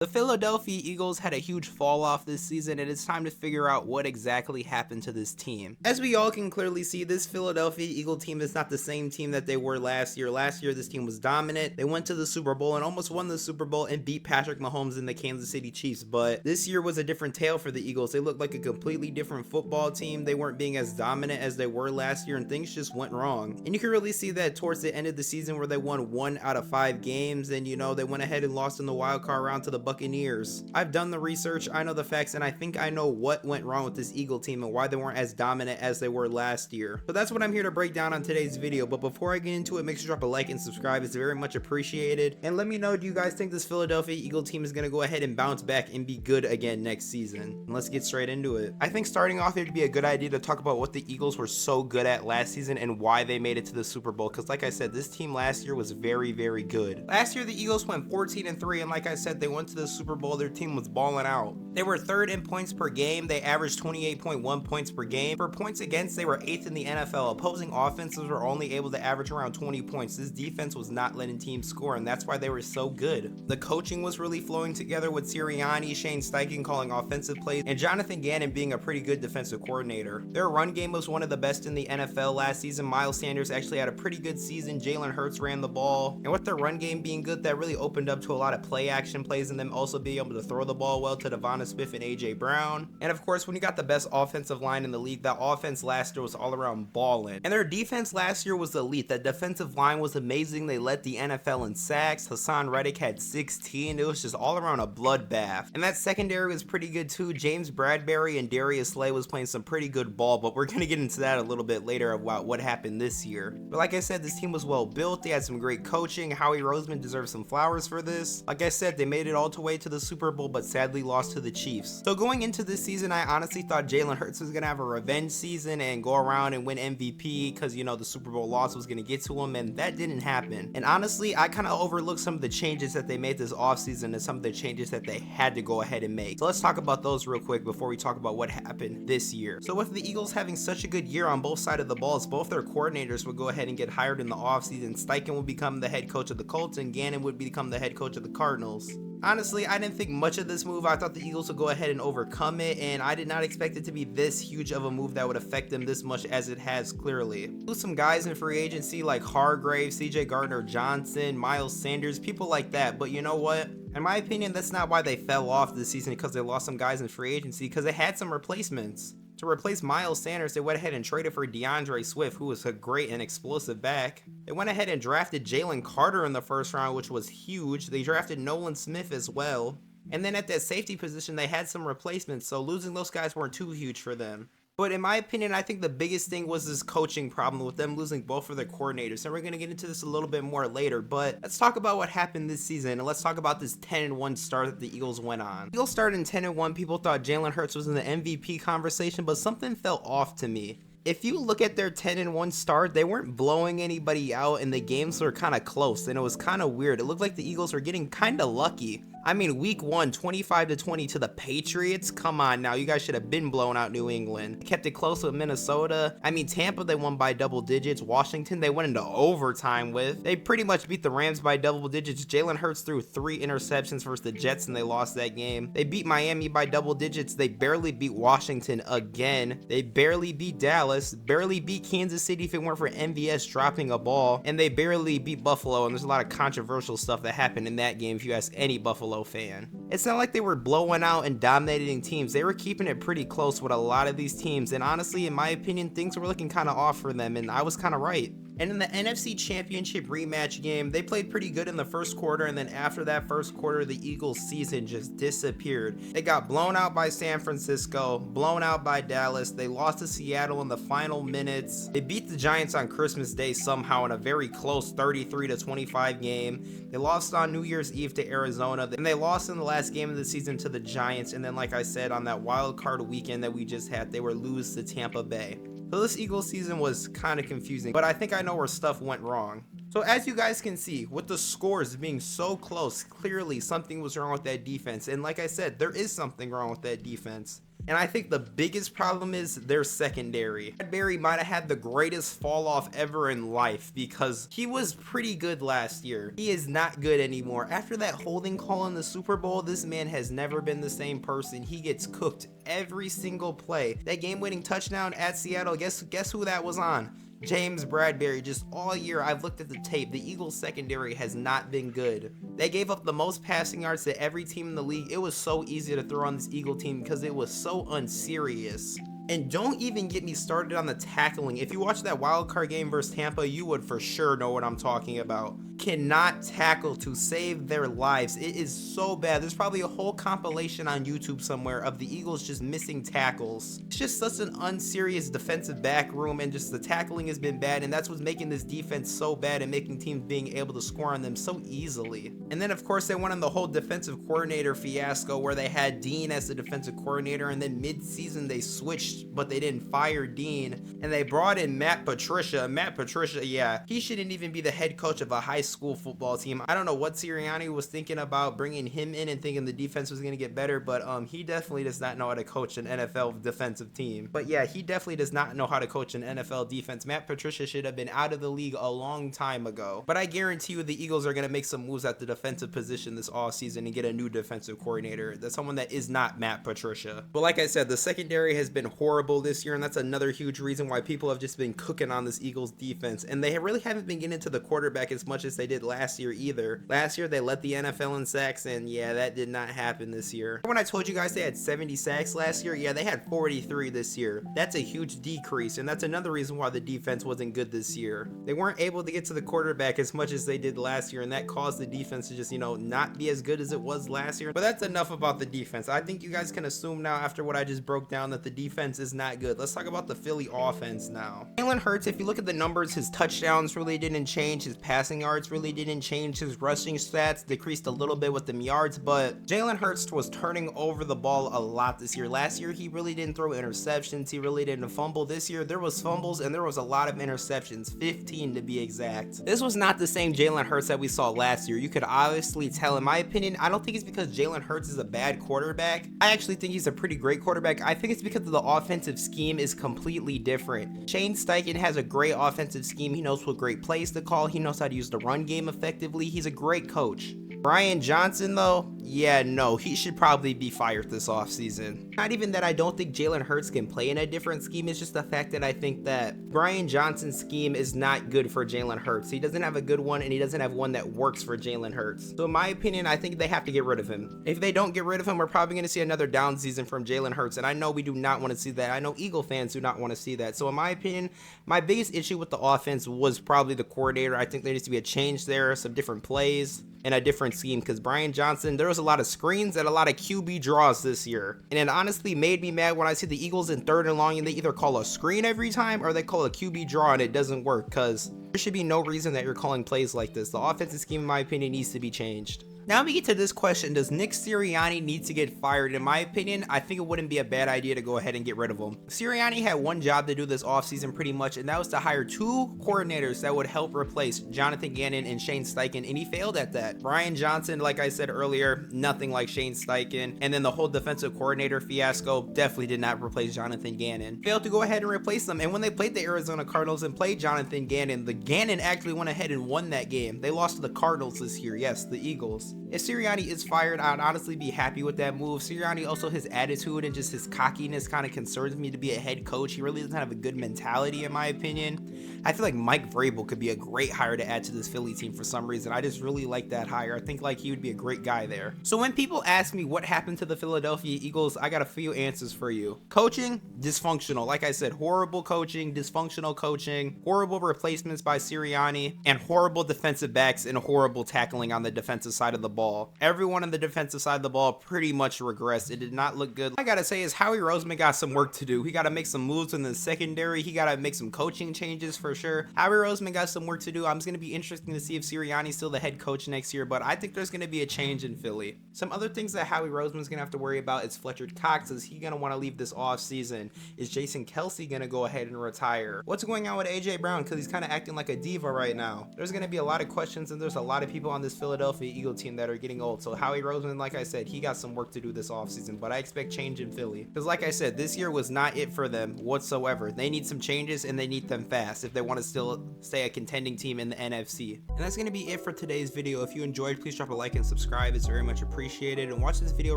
The Philadelphia Eagles had a huge fall off this season, and it's time to figure out what exactly happened to this team. As we all can clearly see, this Philadelphia Eagle team is not the same team that they were last year. Last year, this team was dominant. They went to the Super Bowl and almost won the Super Bowl and beat Patrick Mahomes and the Kansas City Chiefs. But this year was a different tale for the Eagles. They looked like a completely different football team. They weren't being as dominant as they were last year, and things just went wrong. And you can really see that towards the end of the season where they won 1 out of 5 games, and they went ahead and lost in the wild card round to the Buccaneers. I've done the research, I know the facts, and I think I know what went wrong with this Eagle team and why they weren't as dominant as they were last year. So that's what I'm here to break down on today's video. But before I get into it, make sure to drop a like and subscribe. It's very much appreciated. And let me know, do you guys think this Philadelphia Eagle team is going to go ahead and bounce back and be good again next season? And let's get straight into it. I think starting off, it'd be a good idea to talk about what the Eagles were so good at last season and why they made it to the Super Bowl. Because like I said, this team last year was very, very good. Last year, the Eagles went 14-3, and like I said, they went to the Super Bowl. Their team was balling out. They were 3rd in points per game. They averaged 28.1 points per game. For points against, they were 8th in the NFL. Opposing offenses were only able to average around 20 points. This defense was not letting teams score, and that's why they were so good. The coaching was really flowing together with Sirianni, Shane Steichen calling offensive plays, and Jonathan Gannon being a pretty good defensive coordinator. Their run game was one of the best in the NFL last season. Miles Sanders actually had a pretty good season. Jalen Hurts ran the ball, and with their run game being good, that really opened up to a lot of play action plays and them also being able to throw the ball well to Devonta Smith and AJ Brown. And of course, when you got the best offensive line in the league, that offense last year was all around balling. And their defense last year was elite. That defensive line was amazing. They led the NFL in sacks. Hassan Reddick had 16. It was just all around a bloodbath. And that secondary was pretty good too. James Bradbury and Darius Slay was playing some pretty good ball, but we're going to get into that a little bit later about what happened this year. But like I said, this team was well built. They had some great coaching. Howie Roseman deserves some flowers for this. Like I said, they made it all the way to the Super Bowl, but sadly lost to the Chiefs. So going into this season, I honestly thought Jalen Hurts was going to have a revenge season and go around and win MVP because, the Super Bowl loss was going to get to him, and that didn't happen. And honestly, I kind of overlooked some of the changes that they made this offseason and some of the changes that they had to go ahead and make. So let's talk about those real quick before we talk about what happened this year. So with the Eagles having such a good year on both sides of the balls, both their coordinators would go ahead and get hired in the offseason. Steichen would become the head coach of the Colts, and Gannon would become the head coach of the Cardinals. Honestly, I didn't think much of this move. I thought the Eagles would go ahead and overcome it, and I did not expect it to be this huge of a move that would affect them this much as it has clearly. Lose some guys in free agency like Hargrave, CJ Gardner-Johnson, Miles Sanders, people like that, but you know what? In my opinion, that's not why they fell off this season, because they lost some guys in free agency, because they had some replacements. To replace Miles Sanders, they went ahead and traded for DeAndre Swift, who was a great and explosive back. They went ahead and drafted Jalen Carter in the first round, which was huge. They drafted Nolan Smith as well. And then at that safety position, they had some replacements, so losing those guys weren't too huge for them. But in my opinion, I think the biggest thing was this coaching problem with them losing both of their coordinators. And we're going to get into this a little bit more later. But let's talk about what happened this season. And let's talk about this 10-1 start that the Eagles went on. The Eagles started in 10-1. People thought Jalen Hurts was in the MVP conversation, but something felt off to me. If you look at their 10-1 start, they weren't blowing anybody out, and the games were kind of close, and it was kind of weird. It looked like the Eagles were getting kind of lucky. I mean, week 1, 25-20 to the Patriots. Come on now, you guys should have been blown out New England. Kept it close with Minnesota. I mean, Tampa, they won by double digits. Washington, they went into overtime with. They pretty much beat the Rams by double digits. Jalen Hurts threw 3 interceptions versus the Jets, and they lost that game. They beat Miami by double digits. They barely beat Washington again. They barely beat Dallas. Barely beat Kansas City if it weren't for MVS dropping a ball. And they barely beat Buffalo, and there's a lot of controversial stuff that happened in that game if you ask any Buffalo fan. It's not like they were blowing out and dominating teams. They were keeping it pretty close with a lot of these teams, and honestly, in my opinion, things were looking kind of off for them, and I was kind of right. And in the NFC Championship rematch game, they played pretty good in the first quarter, and then after that first quarter, the Eagles' season just disappeared. They got blown out by San Francisco, blown out by Dallas. They lost to Seattle in the final minutes. They beat the Giants on Christmas Day somehow in a very close 33-25 game. They lost on New Year's Eve to Arizona, and they lost in the last game of the season to the Giants. And then, like I said, on that wild card weekend that we just had, they were lose to Tampa Bay. So this Eagles season was kind of confusing, but I think I know where stuff went wrong. So as you guys can see, with the scores being so close, clearly something was wrong with that defense. And like I said, there is something wrong with that defense. And I think the biggest problem is their secondary. Bradbury might have had the greatest fall off ever in life because he was pretty good last year. He is not good anymore. After that holding call in the Super Bowl, this man has never been the same person. He gets cooked every single play. That game-winning touchdown at Seattle, guess who that was on? James Bradbury. Just all year I've looked at the tape. The Eagles secondary has not been good. They gave up the most passing yards to every team in the league. It was so easy to throw on this Eagle team because it was so unserious. And don't even get me started on the tackling. If you watch that wild card game versus Tampa, you would for sure know what I'm talking about. Cannot tackle to save their lives. It is so bad. There's probably a whole compilation on YouTube somewhere of the Eagles just missing tackles. It's just such an unserious defensive back room, and just the tackling has been bad, and that's what's making this defense so bad and making teams being able to score on them so easily. And then of course they went on the whole defensive coordinator fiasco where they had Dean as the defensive coordinator, and then mid-season they switched, but they didn't fire Dean, and they brought in Matt Patricia. Matt Patricia, yeah, he shouldn't even be the head coach of a high school football team. I don't know what Sirianni was thinking about bringing him in and thinking the defense was going to get better, but he definitely does not know how to coach an NFL defensive team. But yeah, he definitely does not know how to coach an NFL defense. Matt Patricia should have been out of the league a long time ago. But I guarantee you the Eagles are going to make some moves at the defensive position this offseason and get a new defensive coordinator. That's someone that is not Matt Patricia. But like I said, the secondary has been horrible this year, and that's another huge reason why people have just been cooking on this Eagles defense. And they really haven't been getting to the quarterback as much as they did last year either. Last year they led the NFL in sacks, and yeah, that did not happen this year. When I told you guys they had 70 sacks last year, yeah, they had 43 this year. That's a huge decrease, and that's another reason why the defense wasn't good this year. They weren't able to get to the quarterback as much as they did last year, and that caused the defense to just, not be as good as it was last year. But that's enough about the defense. I think you guys can assume now after what I just broke down that the defense is not good. Let's talk about the Philly offense now. Jalen Hurts, if you look at the numbers, his touchdowns really didn't change, his passing yards really didn't change, his rushing stats decreased a little bit with them yards, but Jalen Hurts was turning over the ball a lot this year. Last year he really didn't throw interceptions, he really didn't fumble. This year there was fumbles and there was a lot of interceptions, 15 to be exact. This was not the same Jalen Hurts that we saw last year. You could obviously tell. In my opinion, I don't think it's because Jalen Hurts is a bad quarterback. I actually think he's a pretty great quarterback. I think it's because the offensive scheme is completely different. Shane Steichen has a great offensive scheme. He knows what great plays to call. He knows how to use the run game effectively. He's a great coach. Brian Johnson though, yeah, no, he should probably be fired this offseason. Not even that I don't think Jalen Hurts can play in a different scheme, it's just the fact that I think that Brian Johnson's scheme is not good for Jalen Hurts. He doesn't have a good one, and he doesn't have one that works for Jalen Hurts. So in my opinion, I think they have to get rid of him. If they don't get rid of him, we're probably going to see another down season from Jalen Hurts, and I know we do not want to see that. I know Eagle fans do not want to see that. So in my opinion, my biggest issue with the offense was probably the coordinator. I think there needs to be a change there, some different plays, and a different scheme, because Brian Johnson, there was a lot of screens and a lot of QB draws this year, and it honestly made me mad when I see the Eagles in 3rd and long and they either call a screen every time or they call a QB draw and it doesn't work, because there should be no reason that you're calling plays like this. The offensive scheme, in my opinion, needs to be changed. Now we get to this question: does Nick Sirianni need to get fired? In my opinion, I think it wouldn't be a bad idea to go ahead and get rid of him. Sirianni had one job to do this offseason pretty much, and that was to hire 2 coordinators that would help replace Jonathan Gannon and Shane Steichen, and he failed at that. Brian Johnson, like I said earlier, nothing like Shane Steichen, and then the whole defensive coordinator fiasco definitely did not replace Jonathan Gannon. Failed to go ahead and replace them, and when they played the Arizona Cardinals and played Jonathan Gannon, the Gannon actually went ahead and won that game. They lost to the Cardinals this year, yes, the Eagles. If Sirianni is fired, I'd honestly be happy with that move. Sirianni, also his attitude and just his cockiness kind of concerns me to be a head coach. He really doesn't have a good mentality, in my opinion. I feel like Mike Vrabel could be a great hire to add to this Philly team for some reason. I just really like that hire. I think like he would be a great guy there. So when people ask me what happened to the Philadelphia Eagles, I got a few answers for you. Coaching, dysfunctional. Like I said, horrible coaching, dysfunctional coaching, horrible replacements by Sirianni, and horrible defensive backs and horrible tackling on the defensive side of the ball. Everyone on the defensive side of the ball pretty much regressed. It did not look good. I gotta say is Howie Roseman got some work to do. He gotta make some moves in the secondary. He gotta make some coaching changes for sure. Howie Roseman got some work to do. I'm just gonna be interested to see if Sirianni's still the head coach next year, but I think there's gonna be a change in Philly. Some other things that Howie Roseman's gonna have to worry about is Fletcher Cox. Is he gonna want to leave this off season? Is Jason Kelsey gonna go ahead and retire? What's going on with AJ Brown? Because he's kind of acting like a diva right now. There's gonna be a lot of questions, and there's a lot of people on this Philadelphia Eagle team that that are getting old. So Howie Roseman, like I said, he got some work to do this offseason, but I expect change in Philly. Because like I said, this year was not it for them whatsoever. They need some changes, and they need them fast if they want to still stay a contending team in the NFC. And that's going to be it for today's video. If you enjoyed, please drop a like and subscribe. It's very much appreciated. And watch this video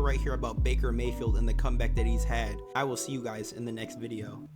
right here about Baker Mayfield and the comeback that he's had. I will see you guys in the next video.